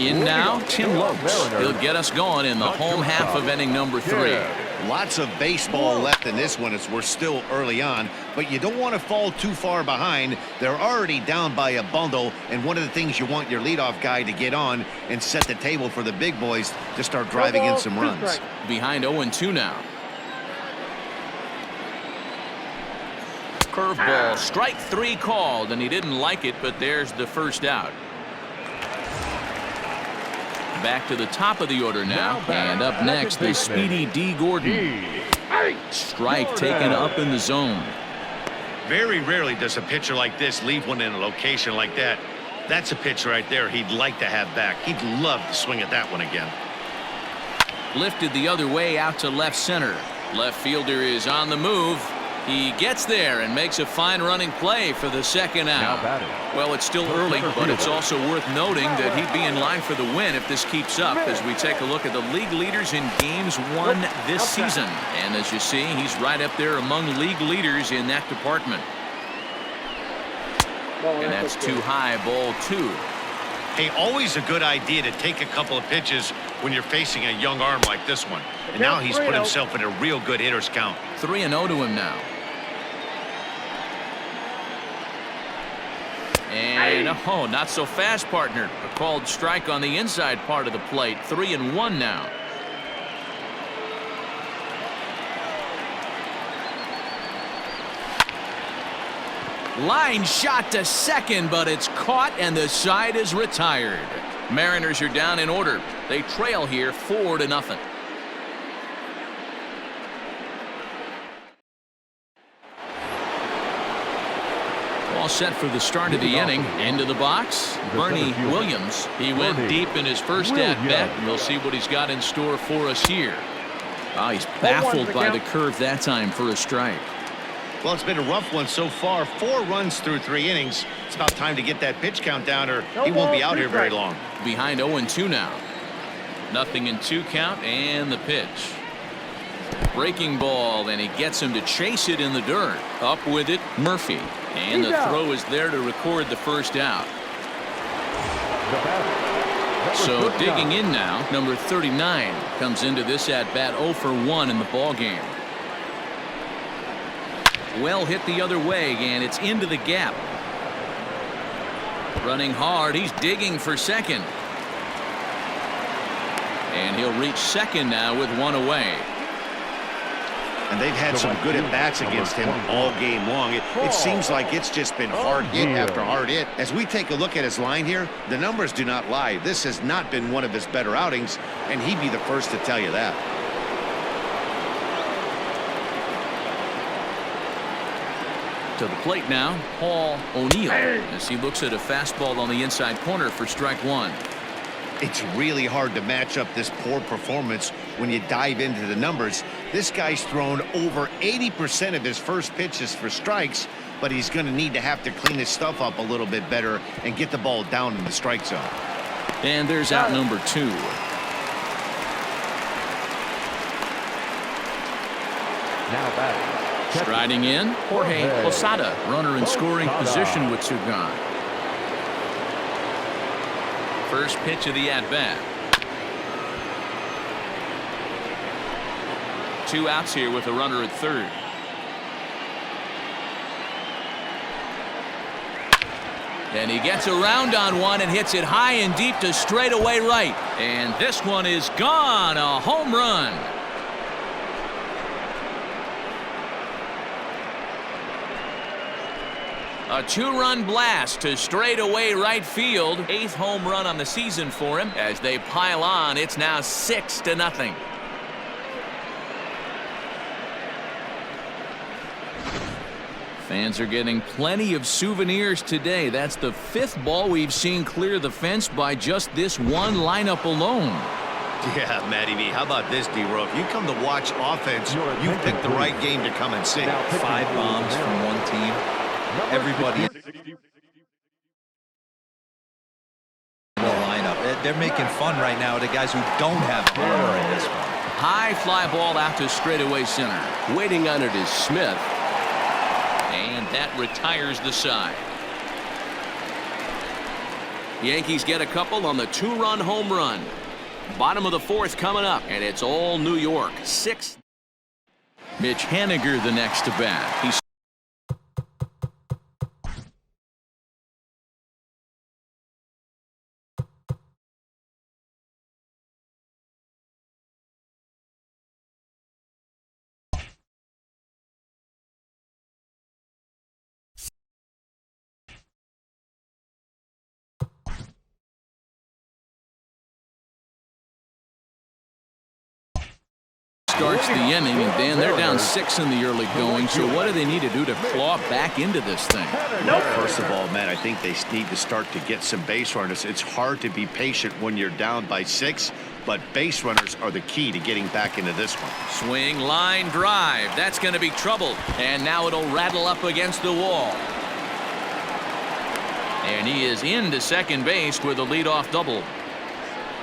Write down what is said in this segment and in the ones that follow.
In now, Tim Lopes. He'll get us going in the home half of inning number 3. Lots of baseball left in this one as we're still early on, but you don't want to fall too far behind. They're already down by a bundle, and one of the things you want your leadoff guy to get on and set the table for the big boys to start driving in some runs. Behind 0-2 now. Curveball, strike 3 called, and he didn't like it, but there's the first out. Back to the top of the order now, and up next the speedy D. Gordon. Strike taken up in the zone. Very rarely does a pitcher like this leave one in a location like that. That's a pitch right there he'd like to have back. He'd love to swing at that one again. Lifted the other way out to left center. Left fielder is on the move. He gets there and makes a fine running play for the second out. Well, it's still early, but it's also worth noting that he'd be in line for the win if this keeps up as we take a look at the league leaders in games won this season. And as you see, he's right up there among league leaders in that department. And that's too high, ball 2. Hey, always a good idea to take a couple of pitches when you're facing a young arm like this one. And now he's put himself in a real good hitter's count. 3-0 to him now. And oh, not so fast, partner. A called strike on the inside part of the plate. 3-1 now. Line shot to second, but it's caught and the side is retired. Mariners are down in order. They trail here 4-0. All set for the start of the inning. Into the box, Bernie Williams. He went deep in his first at-bat, and we'll see what he's got in store for us here. Oh, he's baffled by the curve that time for a strike. Well, it's been a rough one so far. 4 runs through 3 innings. It's about time to get that pitch count down, or he won't be out here very long. Behind 0-2 now. 0-2 count, and the pitch. Breaking ball, and he gets him to chase it in the dirt. Up with it, Murphy. And the throw is there to record the first out. So digging in now, number 39 comes into this at-bat 0 for 1 in the ball game. Well hit the other way, and it's into the gap. Running hard, he's digging for second. And he'll reach second now with 1 away. And they've had some good at-bats against him all game long. It seems like it's just been hard hit after hard hit. As we take a look at his line here, the numbers do not lie. This has not been one of his better outings, and he'd be the first to tell you that. To the plate now, Paul O'Neill, as he looks at a fastball on the inside corner for strike 1. It's really hard to match up this poor performance when you dive into the numbers. This guy's thrown over 80% of his first pitches for strikes, but he's going to have to clean his stuff up a little bit better and get the ball down in the strike zone. And there's out number 2. Now batting. Striding in, Jorge Posada, runner in scoring position with 2 gone. First pitch of the at-bat. 2 outs here with a runner at third. And he gets around on one and hits it high and deep to straightaway right. And this one is gone, a home run. A 2-run blast to straightaway right field. 8th home run on the season for him. As they pile on, it's now 6-0. Fans are getting plenty of souvenirs today. That's the 5th ball we've seen clear the fence by just this one lineup alone. Yeah, Matty V, how about this, D-Row? If you come to watch offense, you picked the right game to come and see. 5 bombs from one team. Everybody in the lineup. They're making fun right now of the guys who don't have power in this one. High fly ball out to straightaway center. Waiting on it is Smith. And that retires the side. Yankees get a couple on the 2-run home run. Bottom of the 4th coming up, and it's all New York. 6. Mitch Haniger the next to bat. He's starts the inning, and Dan, they're down 6 in the early going. So what do they need to do to claw back into this thing? Well, first of all, Matt, I think they need to start to get some base runners. It's hard to be patient when you're down by 6, but base runners are the key to getting back into this one. Swing, line drive. That's going to be trouble. And now it'll rattle up against the wall. And he is into second base with a leadoff double.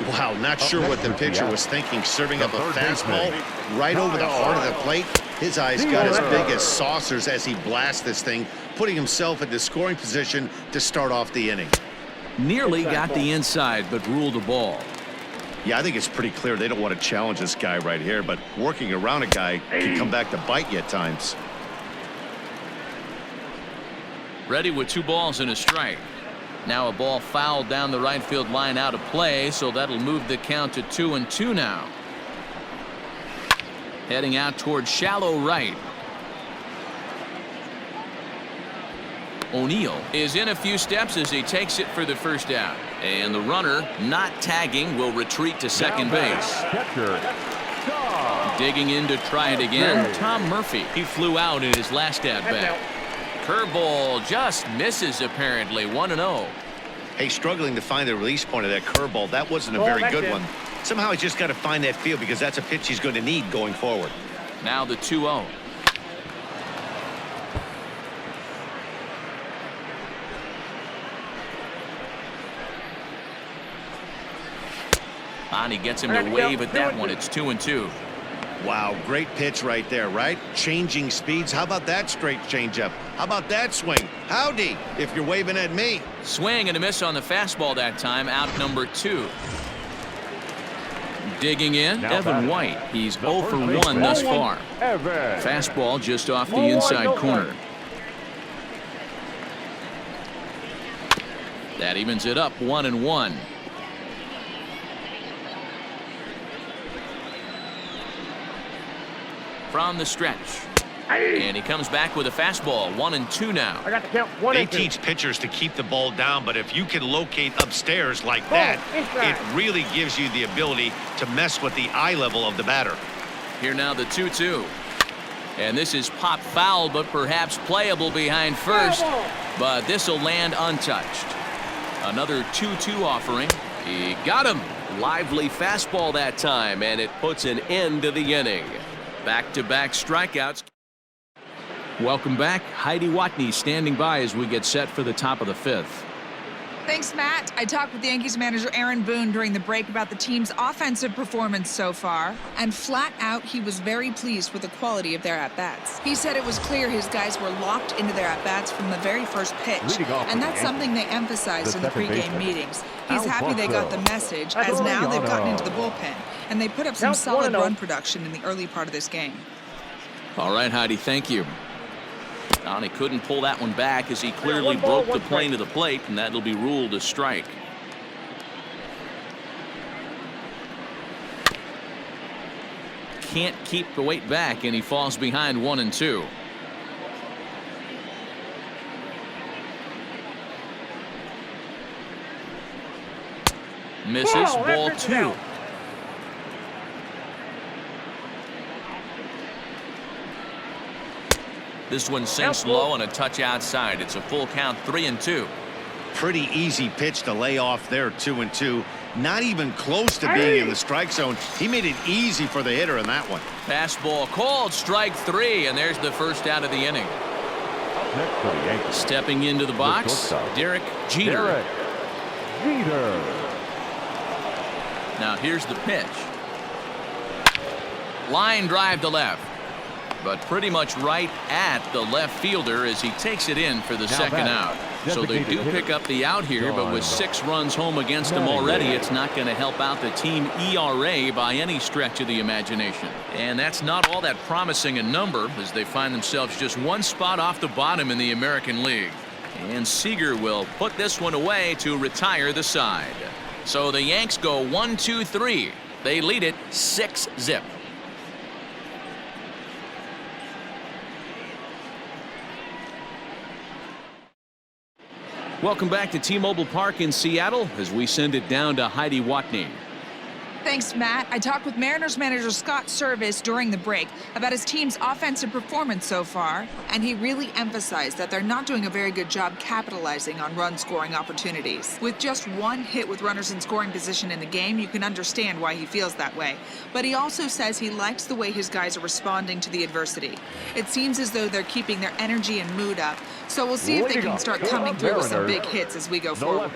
Wow, not sure what the pitcher was thinking, serving up a fastball right over the heart of the plate. His eyes got as big as saucers as he blasts this thing, putting himself in the scoring position to start off the inning. Nearly got the inside, but ruled a ball. Yeah, I think it's pretty clear they don't want to challenge this guy right here, but working around a guy can come back to bite you at times. Ready with 2 balls and a strike. Now a ball fouled down the right field line out of play, so that'll move the count to 2-2 now. Heading out towards shallow right. O'Neill is in a few steps as he takes it for the first out. And the runner, not tagging, will retreat to second base. Digging in to try it again, Tom Murphy. He flew out in his last at-bat. Curveball just misses apparently. 1-0. Hey, struggling to find the release point of that curveball. That wasn't a very good one. Somehow he's just got to find that feel because that's a pitch he's going to need going forward. Now the 2-0. He gets him to wave at that one. It's 2-2. Wow, great pitch right there, right? Changing speeds. How about that straight changeup? How about that swing? Howdy, if you're waving at me. Swing and a miss on the fastball that time. Out number 2. Digging in, Evan White. He's 0 for 1 thus far. Fastball just off the inside corner. That evens it up 1-1. From the stretch. And he comes back with a fastball. 1-2 now. I got the count. 1-2. They teach pitchers to keep the ball down, but if you can locate upstairs like that, it really gives you the ability to mess with the eye level of the batter. Here now the 2-2. And this is pop foul, but perhaps playable behind first. But this will land untouched. Another 2-2 offering. He got him. Lively fastball that time, and it puts an end to the inning. Back-to-back strikeouts. Welcome back. Heidi Watney standing by as we get set for the top of the 5th. Thanks, Matt. I talked with Yankees manager Aaron Boone during the break about the team's offensive performance so far, and flat out, he was very pleased with the quality of their at-bats. He said it was clear his guys were locked into their at-bats from the very first pitch, and that's something they emphasized in the pregame meetings. He's happy they got the message, as now they've gotten into the bullpen, and they put up some solid run production in the early part of this game. All right, Heidi, thank you. And he couldn't pull that one back as he clearly broke the plane of the plate, and that'll be ruled a strike. Can't keep the weight back, and he falls behind 1-2. Misses. Ball 2. This one sinks low and a touch outside. It's a full count, 3-2. Pretty easy pitch to lay off there, 2-2. Not even close to being in the strike zone. He made it easy for the hitter in that one. Fastball called, strike 3, and there's the first out of the inning. Stepping into the box, Derek Jeter. Now here's the pitch. Line drive to left, but pretty much right at the left fielder as he takes it in for the second out. So they do pick up the out here, but with 6 runs home against them already, it's not going to help out the team ERA by any stretch of the imagination. And that's not all that promising a number, as they find themselves just 1 spot off the bottom in the American League. And Seager will put this one away to retire the side. So the Yanks go 1-2-3. They lead it 6-zip. Welcome back to T-Mobile Park in Seattle as we send it down to Heidi Watney. Thanks, Matt. I talked with Mariners manager Scott Service during the break about his team's offensive performance so far, and he really emphasized that they're not doing a very good job capitalizing on run-scoring opportunities. With just 1 hit with runners in scoring position in the game, you can understand why he feels that way. But he also says he likes the way his guys are responding to the adversity. It seems as though they're keeping their energy and mood up, so we'll see if they can start coming through with some big hits as we go forward.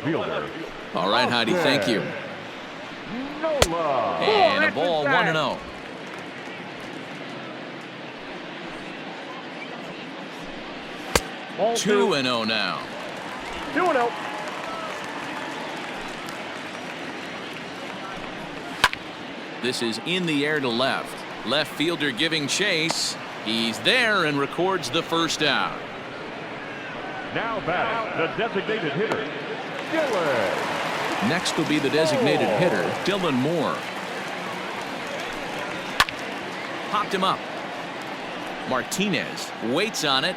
All right, Heidi, thank you. And a ball, 1-0. Ball 2-0 now. 2-0. This is in the air to left. Left fielder giving chase. He's there and records the first out. Now batting, the designated hitter, Dylan. Next will be the designated hitter, Dylan Moore. Popped him up. Martinez waits on it,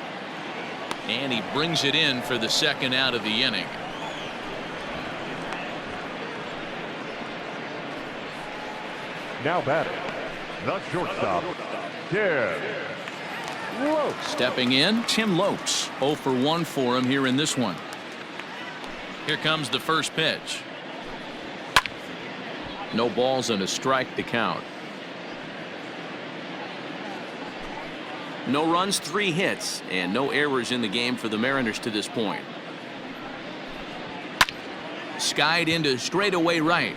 and he brings it in for the second out of the inning. Now batting, the shortstop, Tim Lopes. Stepping in, Tim Lopes. 0 for 1 for him here in this one. Here comes the first pitch. No balls and a strike to count. No runs, 3 hits, and no errors in the game for the Mariners to this point. Skied into straightaway right.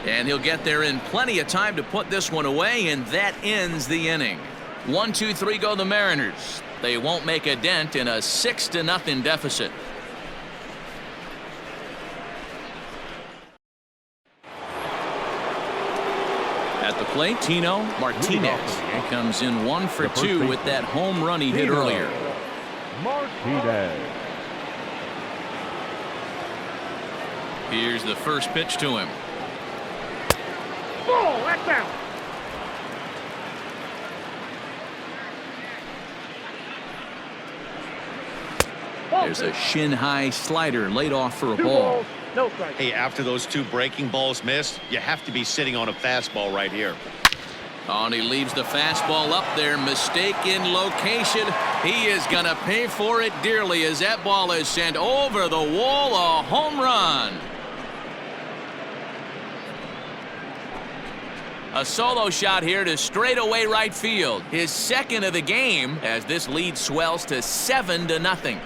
And he'll get there in plenty of time to put this one away, and that ends the inning. 1-2-3 go the Mariners. They won't make a dent in a 6-0 deficit. At the plate, Tino Martinez. He comes in 1 for 2 with that home run he hit earlier. Martinez. Here's the first pitch to him. Ball, that's out. There's a shin-high slider laid off for a 2 ball. balls, no strike. Hey, after those 2 breaking balls missed, you have to be sitting on a fastball right here. Oh, and he leaves the fastball up there. Mistake in location. He is going to pay for it dearly as that ball is sent over the wall. A home run. A solo shot here to straightaway right field. His second of the game as this lead swells to 7-0.